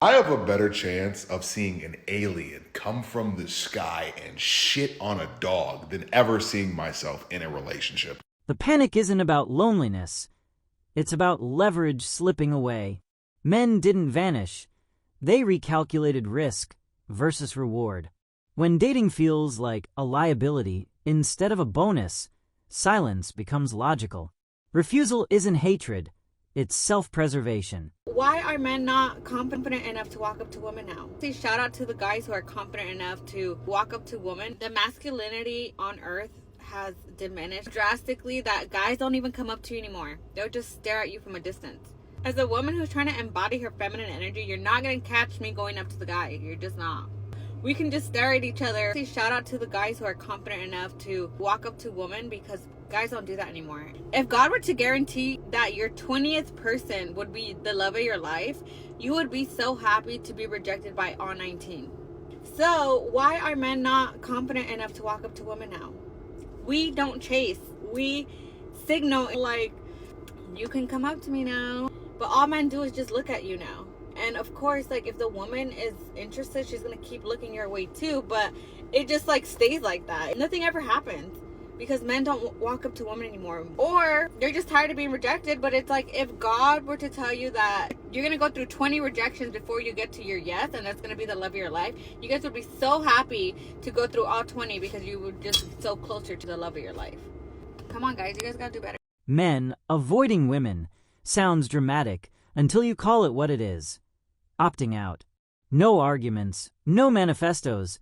I have a better chance of seeing an alien come from the sky and shit on a dog than ever seeing myself in a relationship. The panic isn't about loneliness. It's about leverage slipping away. Men didn't vanish. They recalculated risk versus reward. When dating feels like a liability instead of a bonus, silence becomes logical. Refusal isn't hatred. It's self-preservation. Why are men not confident enough to walk up to women now? Say shout out to the guys who are confident enough to walk up to women. The masculinity on earth has diminished drastically that guys don't even come up to you anymore. They'll just stare at you from a distance. As a woman who's trying to embody her feminine energy, you're not going to catch me going up to the guy. You're just not. We can just stare at each other. Say shout out to the guys who are confident enough to walk up to women, because guys don't do that anymore. If God were to guarantee that your 20th person would be the love of your life, you would be so happy to be rejected by all 19. So why are men not confident enough to walk up to women now? We don't chase. We signal like, you can come up to me now. But all men do is just look at you now. And of course, like, if the woman is interested, she's gonna keep looking your way too. But it just like stays like that. Nothing ever happens because men don't walk up to women anymore. Or they're just tired of being rejected. But it's like, if God were to tell you that you're gonna go through 20 rejections before you get to your yes, and that's gonna be the love of your life, you guys would be so happy to go through all 20 because you would just be so closer to the love of your life. Come on, guys, you guys gotta do better. Men avoiding women sounds dramatic until you call it what it is. Opting out. No arguments, no manifestos,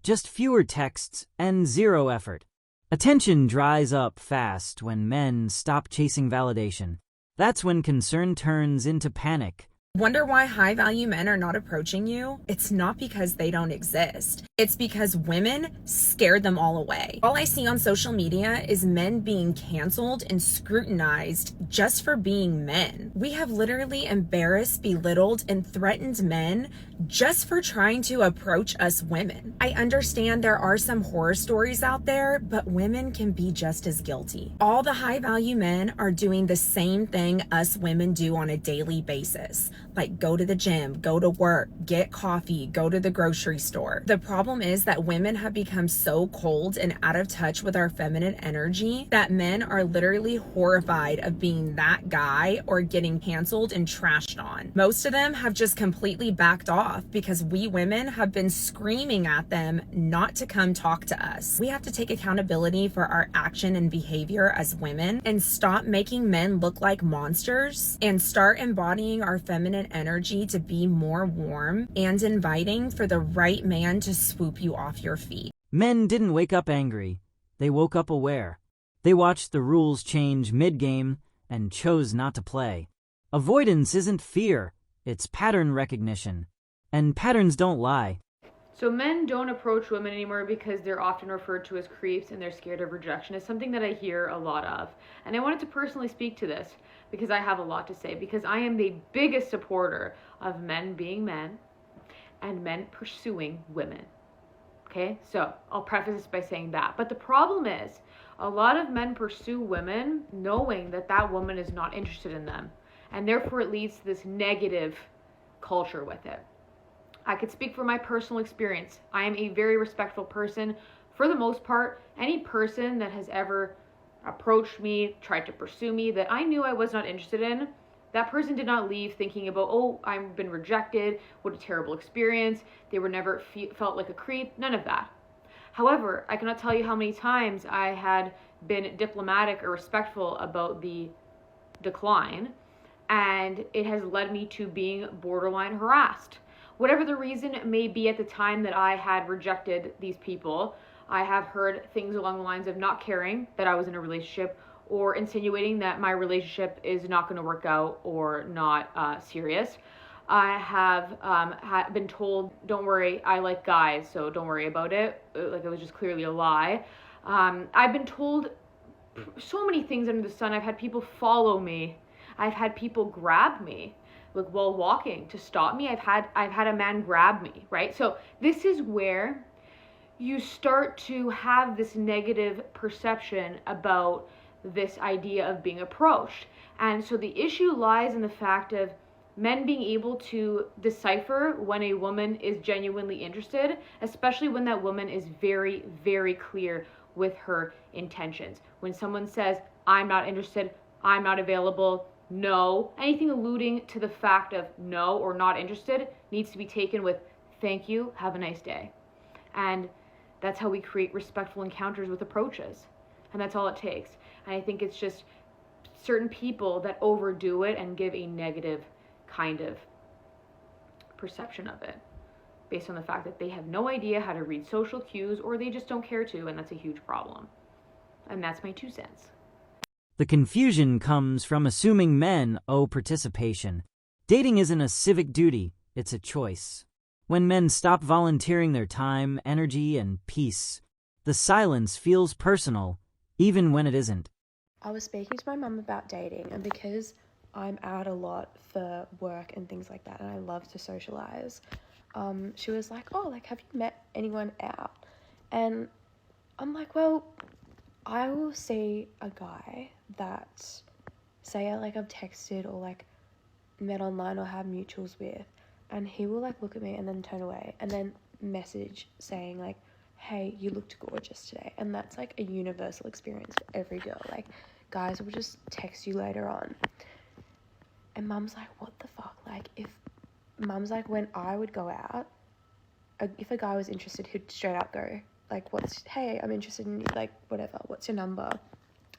just fewer texts and zero effort. Attention dries up fast when men stop chasing validation. That's when concern turns into panic. Wonder why high-value men are not approaching you? It's not because they don't exist. It's because women scared them all away. All I see on social media is men being canceled and scrutinized just for being men. We have literally embarrassed, belittled, and threatened men just for trying to approach us women. I understand there are some horror stories out there, but women can be just as guilty. All the high-value men are doing the same thing us women do on a daily basis. Like go to the gym, go to work, get coffee, go to the grocery store. The problem is that women have become so cold and out of touch with our feminine energy that men are literally horrified of being that guy or getting canceled and trashed on. Most of them have just completely backed off because we women have been screaming at them not to come talk to us. We have to take accountability for our action and behavior as women and stop making men look like monsters and start embodying our feminine energy to be more warm and inviting for the right man to swoop you off your feet. Men didn't wake up angry. They woke up aware. They watched the rules change mid-game and chose not to play. Avoidance isn't fear. It's pattern recognition. And patterns don't lie. So men don't approach women anymore because they're often referred to as creeps and they're scared of rejection. It's something that I hear a lot of. And I wanted to personally speak to this because I have a lot to say, because I am the biggest supporter of men being men and men pursuing women. Okay, so I'll preface this by saying that. But the problem is, a lot of men pursue women knowing that that woman is not interested in them. And therefore it leads to this negative culture with it. I could speak from my personal experience. I am a very respectful person. For the most part, any person that has ever approached me, tried to pursue me, that I knew I was not interested in, that person did not leave thinking about, oh, I've been rejected, what a terrible experience, they were never felt like a creep, none of that. However, I cannot tell you how many times I had been diplomatic or respectful about the decline, and it has led me to being borderline harassed. Whatever the reason may be at the time that I had rejected these people, I have heard things along the lines of not caring that I was in a relationship or insinuating that my relationship is not going to work out or not serious. I have been told, don't worry, I like guys, so don't worry about it. Like it was just clearly a lie. I've been told so many things under the sun. I've had people follow me. I've had people grab me, like while walking, to stop me. I've had a man grab me, right? So this is where you start to have this negative perception about this idea of being approached. And so the issue lies in the fact of men being able to decipher when a woman is genuinely interested, especially when that woman is very, very clear with her intentions. When someone says, I'm not interested, I'm not available, no, anything alluding to the fact of no or not interested needs to be taken with thank you, have a nice day. And that's how we create respectful encounters with approaches. And that's all it takes. And I think it's just certain people that overdo it and give a negative kind of perception of it based on the fact that they have no idea how to read social cues, or they just don't care to, and that's a huge problem. And that's my 2 cents. The confusion comes from assuming men owe participation. Dating isn't a civic duty, it's a choice. When men stop volunteering their time, energy, and peace, the silence feels personal, even when it isn't. I was speaking to my mum about dating, and because I'm out a lot for work and things like that, and I love to socialize, she was like, oh, like, have you met anyone out? And I'm like, well, I will see a guy that, say, like, I've texted or, like, met online or have mutuals with, and he will, like, look at me and then turn away and then message saying, like, hey, you looked gorgeous today. And that's, like, a universal experience for every girl. Like, guys will just text you later on. And mum's like, what the fuck? Like, mum's like, when I would go out, if a guy was interested, he'd straight up go, like, hey, I'm interested in you, like, whatever, what's your number?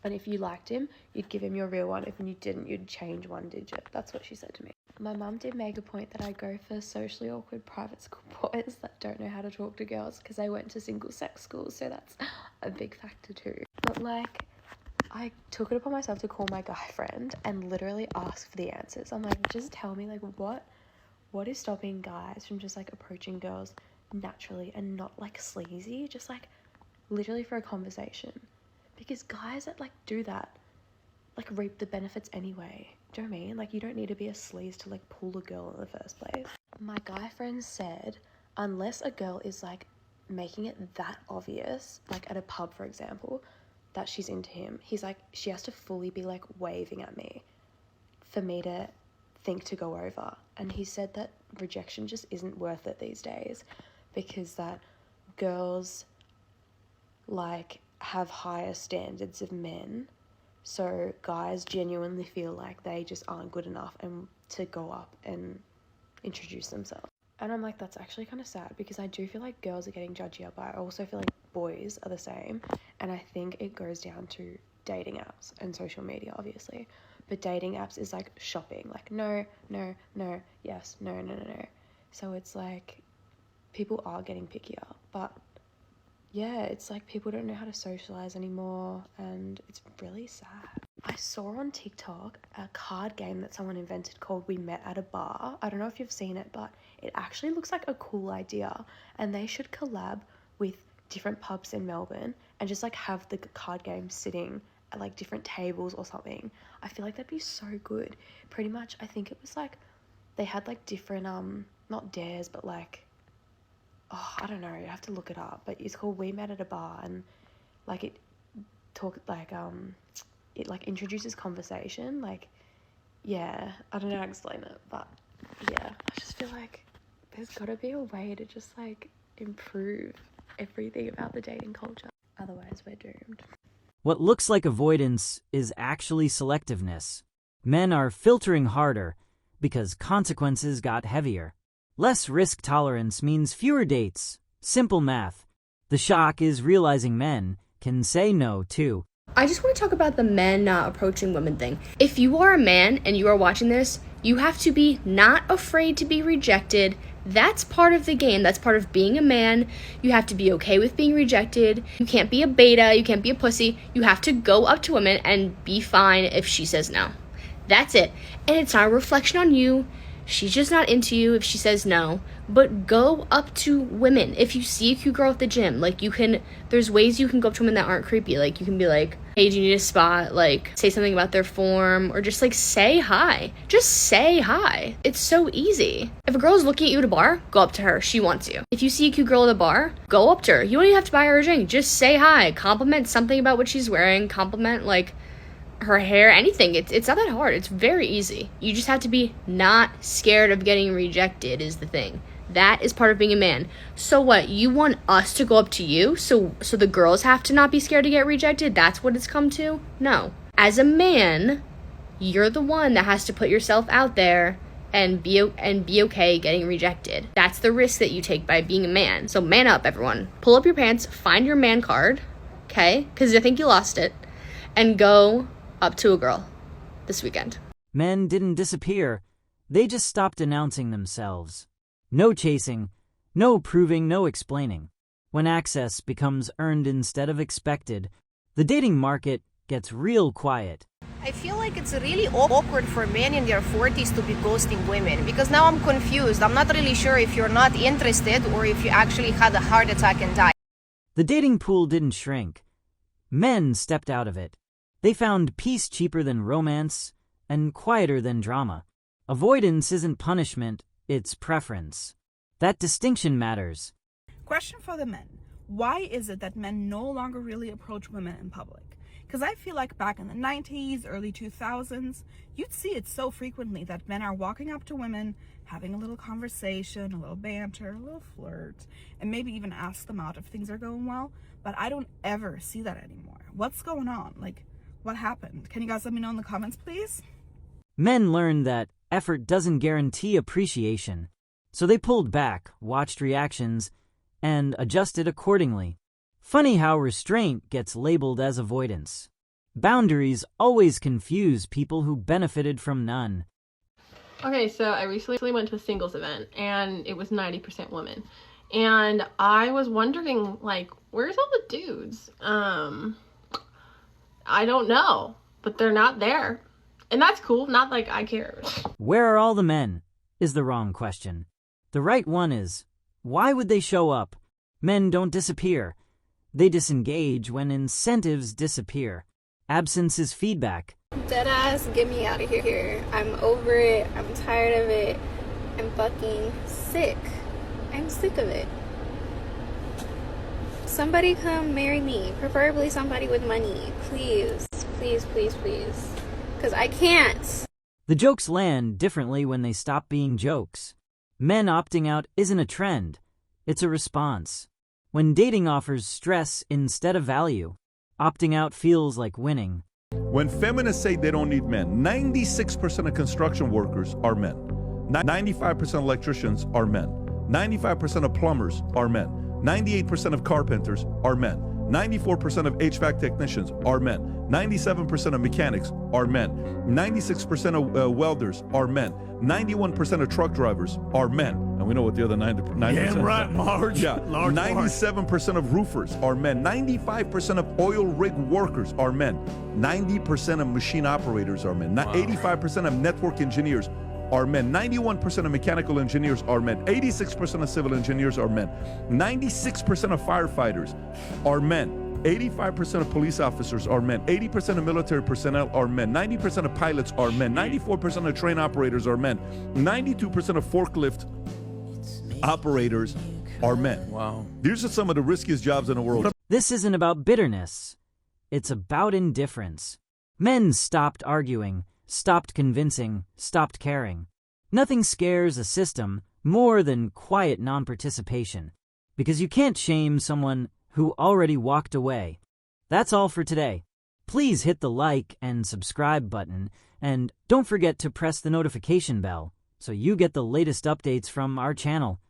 And if you liked him, you'd give him your real one. If you didn't, you'd change 1 digit. That's what she said to me. My mum did make a point that I go for socially awkward private school boys that don't know how to talk to girls because I went to single sex schools, so that's a big factor too. But, like, I took it upon myself to call my guy friend and literally ask for the answers. I'm like, just tell me, like, what is stopping guys from just, like, approaching girls naturally and not, like, sleazy, just, like, literally for a conversation? Because guys that, like, do that, like, reap the benefits anyway. Do you know what I mean? Like, you don't need to be a sleaze to, like, pull a girl in the first place. My guy friend said, unless a girl is, like, making it that obvious, like, at a pub, for example, that she's into him, he's like, she has to fully be, like, waving at me for me to think to go over. And he said that rejection just isn't worth it these days because that girls, like, have higher standards of men, so guys genuinely feel like they just aren't good enough and to go up and introduce themselves. And I'm like, that's actually kind of sad because I do feel like girls are getting judgier, but I also feel like boys are the same. And I think it goes down to dating apps and social media, obviously. But dating apps is like shopping, like no, no, no, yes, no, no, no, no. So it's like people are getting pickier, but yeah, it's like people don't know how to socialize anymore, and it's really sad. I saw on TikTok a card game that someone invented called We Met at a Bar. I don't know if you've seen it, but it actually looks like a cool idea, and they should collab with different pubs in Melbourne and just like have the card game sitting at like different tables or something. I feel like that'd be so good. Pretty much, I think it was like they had like different not dares, but like, oh, I don't know, you have to look it up, but it's called We Met at a Bar, and like it introduces conversation, like, yeah, I don't know how to explain it, but yeah, I just feel like there's gotta be a way to just like improve everything about the dating culture, otherwise we're doomed. What looks like avoidance is actually selectiveness. Men are filtering harder because consequences got heavier. Less risk tolerance means fewer dates. Simple math. The shock is realizing men can say no, too. I just want to talk about the men not approaching women thing. If you are a man and you are watching this, you have to be not afraid to be rejected. That's part of the game. That's part of being a man. You have to be okay with being rejected. You can't be a beta. You can't be a pussy. You have to go up to women and be fine if she says no. That's it. And it's not a reflection on you. She's just not into you if she says no. But go up to women. If you see a cute girl at the gym, like there's ways you can go up to women that aren't creepy. Like you can be like, hey, do you need a spot? Like say something about their form, or just like say hi. Just say hi. It's so easy. If a girl's looking at you at a bar, go up to her. She wants you. If you see a cute girl at a bar, go up to her. You don't even have to buy her a drink. Just say hi. Compliment something about what she's wearing. Compliment like her hair, anything. It's not that hard. It's very easy. You just have to be not scared of getting rejected is the thing. That is part of being a man. So what? You want us to go up to you? So the girls have to not be scared to get rejected? That's what it's come to? No. As a man, you're the one that has to put yourself out there and be okay getting rejected. That's the risk that you take by being a man. So man up, everyone. Pull up your pants, find your man card, okay? Because I think you lost it. And go up to a girl this weekend. Men didn't disappear. They just stopped announcing themselves. No chasing, no proving, no explaining. When access becomes earned instead of expected, the dating market gets real quiet. I feel like it's really awkward for men in their 40s to be ghosting women because now I'm confused. I'm not really sure if you're not interested or if you actually had a heart attack and died. The dating pool didn't shrink. Men stepped out of it. They found peace cheaper than romance and quieter than drama. Avoidance isn't punishment, it's preference. That distinction matters. Question for the men. Why is it that men no longer really approach women in public? Because I feel like back in the 90s, early 2000s, you'd see it so frequently that men are walking up to women, having a little conversation, a little banter, a little flirt, and maybe even ask them out if things are going well. But I don't ever see that anymore. What's going on? Like, what happened? Can you guys let me know in the comments, please? Men learned that effort doesn't guarantee appreciation, so they pulled back, watched reactions, and adjusted accordingly. Funny how restraint gets labeled as avoidance. Boundaries always confuse people who benefited from none. Okay, so I recently went to a singles event, and it was 90% women. And I was wondering, like, where's all the dudes? I don't know, but they're not there. And that's cool, not like I care. Where are all the men? Is the wrong question. The right one is, why would they show up? Men don't disappear. They disengage when incentives disappear. Absence is feedback. Deadass, get me out of here. I'm over it. I'm tired of it. I'm fucking sick. I'm sick of it. Somebody come marry me. Preferably somebody with money. Please. Please, please, please. Because I can't. The jokes land differently when they stop being jokes. Men opting out isn't a trend. It's a response. When dating offers stress instead of value, opting out feels like winning. When feminists say they don't need men, 96% of construction workers are men. 95% of electricians are men. 95% of plumbers are men. 98% of carpenters are men. 94% of HVAC technicians are men. 97% of mechanics are men. 96% of welders are men. 91% of truck drivers are men. And we know what the other 90% Damn right, Marge. Yeah. 97% of roofers are men. 95% of oil rig workers are men. 90% of machine operators are men. 85% of network engineers are men. 91% of mechanical engineers are men. 86% of civil engineers are men. 96% of firefighters are men. 85% of police officers are men. 80% of military personnel are men. 90% of pilots are men. 94% of train operators are men. 92% of forklift operators are men. Wow. These are some of the riskiest jobs in the world. This isn't about bitterness. It's about indifference. Men stopped arguing, stopped convincing, stopped caring. Nothing scares a system more than quiet non-participation, because you can't shame someone who already walked away. That's all for today. Please hit the like and subscribe button, and don't forget to press the notification bell so you get the latest updates from our channel.